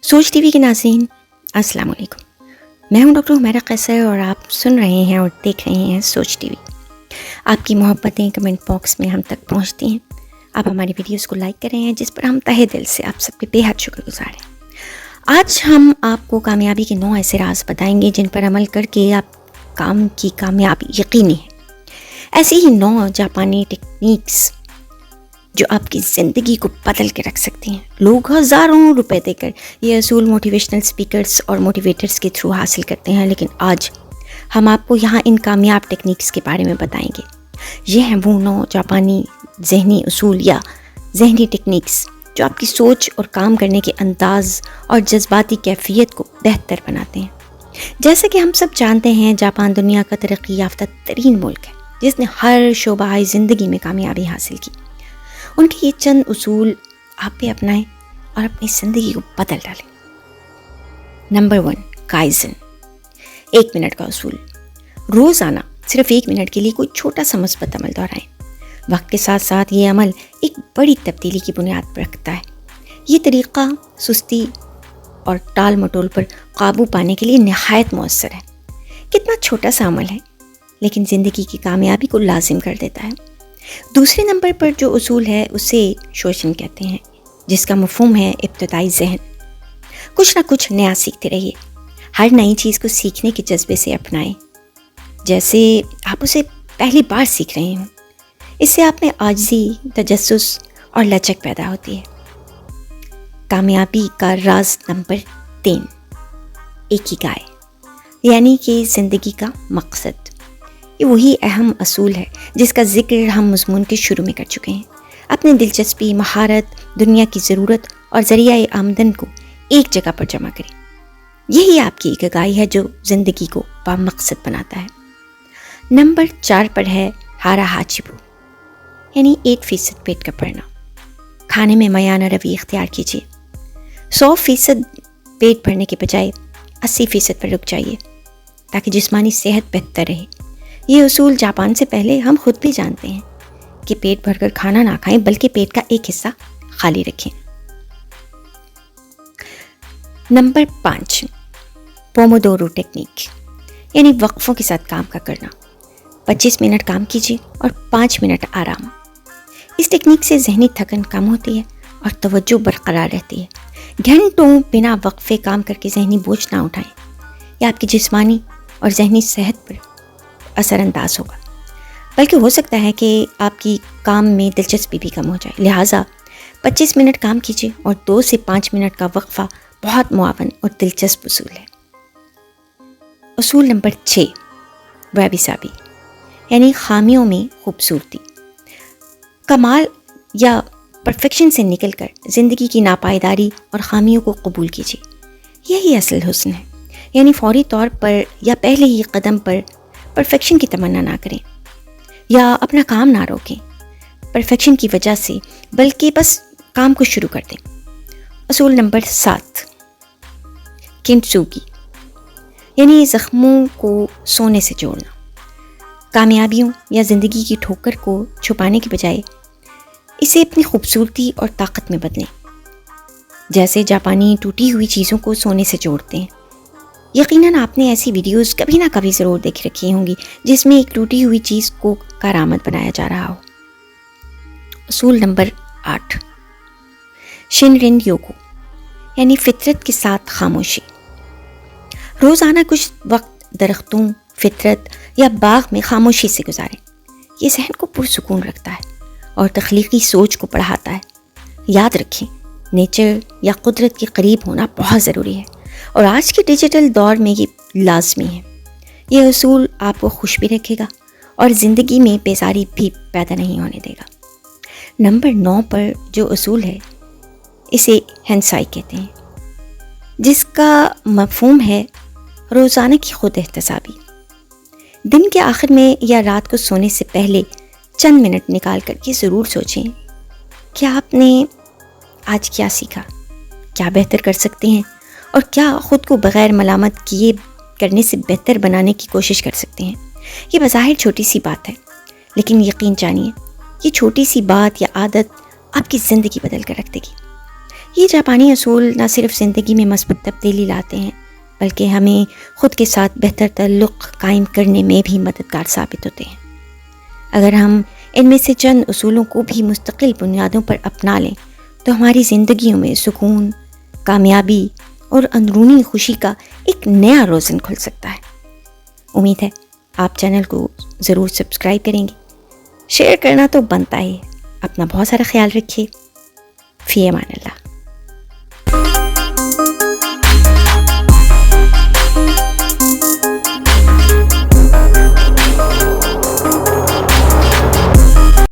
सोच टीवी के नाज़रीन, अस्सलाम वालेकुम। मैं हूं डॉक्टर हुमैरा कैसर और आप सुन रहे हैं और देख रहे हैं सोच टीवी। आपकी मोहब्बतें कमेंट बॉक्स में हम तक पहुंचती हैं। आप हमारी वीडियोस को लाइक कर रहे हैं, जिस पर हम तहे दिल से आप सबके बेहद शुक्रगुजार हैं। आज हम आपको कामयाबी के 9 ऐसे राज बताएंगे जिन पर अमल करके आप काम की कामयाबी यकीनी है। ऐसी ही 9 जापानी टेक्निक्स जो आपकी ज़िंदगी को बदल के रख सकती हैं। लोग हज़ारों रुपए देकर ये असूल मोटिवेशनल स्पीकर्स और मोटिवेटर्स के थ्रू हासिल करते हैं, लेकिन आज हम आपको यहाँ इन कामयाब टेक्निक्स के बारे में बताएंगे। ये हैं वो 9 जापानी ज़हनी उसूल या ज़हनी टेक्निक्स जो आपकी सोच और काम करने के अंदाज़ और जज्बाती कैफियत को बेहतर बनाते हैं। जैसे कि हम सब जानते हैं, जापान दुनिया का तरक्की याफ्ता तरीन मुल्क है जिसने हर शोबाए ज़िंदगी में कामयाबी हासिल की। उनके ये चंद उसूल आप भी अपनाएं और अपनी ज़िंदगी को बदल डालें। Number 1, kaizen. 1 मिनट का उसूल। रोज़ाना सिर्फ 1 मिनट के लिए कोई छोटा सा मुस्बत अमल दोहराएं। वक्त के साथ साथ ये अमल एक बड़ी तब्दीली की बुनियाद पर रखता है। ये तरीक़ा सुस्ती और टाल मटोल पर काबू पाने के लिए नहायत मौसर है। कितना छोटा सा अमल है, लेकिन ज़िंदगी की कामयाबी को लाजिम कर देता है। दूसरे नंबर पर जो उसूल है उसे शोशन कहते हैं, जिसका मफ़हूम है इब्तिदाई ज़हन। कुछ ना कुछ नया सीखते रहिए। हर नई चीज़ को सीखने के जज्बे से अपनाएं, जैसे आप उसे पहली बार सीख रहे हों। इससे आप में आजिज़ी, तजस्सुस और लचक पैदा होती है। कामयाबी का राज नंबर 3, इकिगाई, यानी कि ज़िंदगी का मकसद। ये वही अहम असूल है जिसका जिक्र हम मज़मून के शुरू में कर चुके हैं। अपनी दिलचस्पी, महारत, दुनिया की ज़रूरत और ज़रिया आमदन को एक जगह पर जमा करें। यही आपकी इकिगाई है जो ज़िंदगी को बामकसद बनाता है। नंबर 4 पर है हारा हाचिबू, यानी 8% पेट का भरना। खाने में मयाना रवि इख्तियार कीजिए। 100% पेट भरने के बजाय 80% पर रुक जाइए ताकि जिस्मानी सेहत बेहतर रहे। ये उसूल जापान से पहले हम खुद भी जानते हैं कि पेट भरकर खाना ना खाएं, बल्कि पेट का एक हिस्सा खाली रखें। नंबर 5, पोमोडोरो टेक्निक, यानी वक्फों के साथ काम का करना। 25 मिनट काम कीजिए और 5 मिनट आराम। इस टेक्निक से जहनी थकन कम होती है और तवज्जो बरकरार रहती है। घंटों बिना वक्फे काम करके जहनी बोझ ना उठाएं। यह आपकी जिस्मानी और जहनी सेहत पर असरअंदाज होगा, बल्कि हो सकता है कि आपकी काम में दिलचस्पी भी कम हो जाए। लिहाजा 25 मिनट काम कीजिए और 2 से 5 मिनट का वक्फा बहुत मुआवन और दिलचस्प उसूल है। उसूल नंबर 6, वाबिसाबी, यानी खामियों में खूबसूरती। कमाल या परफेक्शन से निकलकर ज़िंदगी की नापायदारी और खामियों को कबूल कीजिए। यही असल हुस्न है, यानी फौरी तौर पर या पहले ही कदम पर परफेक्शन की तमन्ना ना करें या अपना काम ना रोकें परफेक्शन की वजह से, बल्कि बस काम को शुरू कर दें। असूल नंबर 7, किंटसुगी, यानी ज़ख्मों को सोने से जोड़ना। कामयाबियों या ज़िंदगी की ठोकर को छुपाने के बजाय इसे अपनी खूबसूरती और ताकत में बदलें। जैसे जापानी टूटी हुई चीज़ों को सोने से जोड़ते हैं। यकीनन आपने ऐसी वीडियोस कभी ना कभी ज़रूर देख रखी होंगी जिसमें एक टूटी हुई चीज़ को करामत बनाया जा रहा हो। उसूल नंबर 8, शिनरिन योगो, यानी फितरत के साथ खामोशी। रोज़ाना कुछ वक्त दरख्तों, फितरत या बाग में खामोशी से गुजारें। ये जहन को पुरसुकून रखता है और तख्लीकी सोच को बढ़ाता है। याद रखें, नेचर या कुदरत के करीब होना बहुत ज़रूरी है और आज के डिजिटल दौर में ये लाजमी है। ये उसूल आपको खुश भी रखेगा और ज़िंदगी में बेजारी भी पैदा नहीं होने देगा। नंबर 9 पर जो उसूल है इसे हेंसाई कहते हैं, जिसका मफहूम है रोज़ाना की खुद एहतसाबी। दिन के आखिर में या रात को सोने से पहले चंद मिनट निकाल कर के ज़रूर सोचें कि आपने आज क्या सीखा, क्या बेहतर कर सकते हैं और क्या ख़ुद को बग़ैर मलामत किए करने से बेहतर बनाने की कोशिश कर सकते हैं। ये बज़ाहिर छोटी सी बात है, लेकिन यकीन जानिए ये छोटी सी बात या आदत आपकी ज़िंदगी बदल कर रख देगी। یہ جاپانی اصول نہ صرف زندگی میں مثبت تبدیلی لاتے ہیں بلکہ ہمیں خود کے ساتھ بہتر تعلق قائم کرنے میں بھی مددگار ثابت ہوتے ہیں۔ اگر ہم ان میں سے چند اصولوں کو بھی مستقل بنیادوں پر اپنا لیں تو ہماری زندگیوں میں سکون، کامیابی اور اندرونی خوشی کا ایک نیا روزن کھل سکتا ہے۔ امید ہے آپ چینل کو ضرور سبسکرائب کریں گے، شیئر کرنا تو بنتا ہی ہے۔ اپنا بہت سارا خیال رکھیے۔ فی امان اللہ۔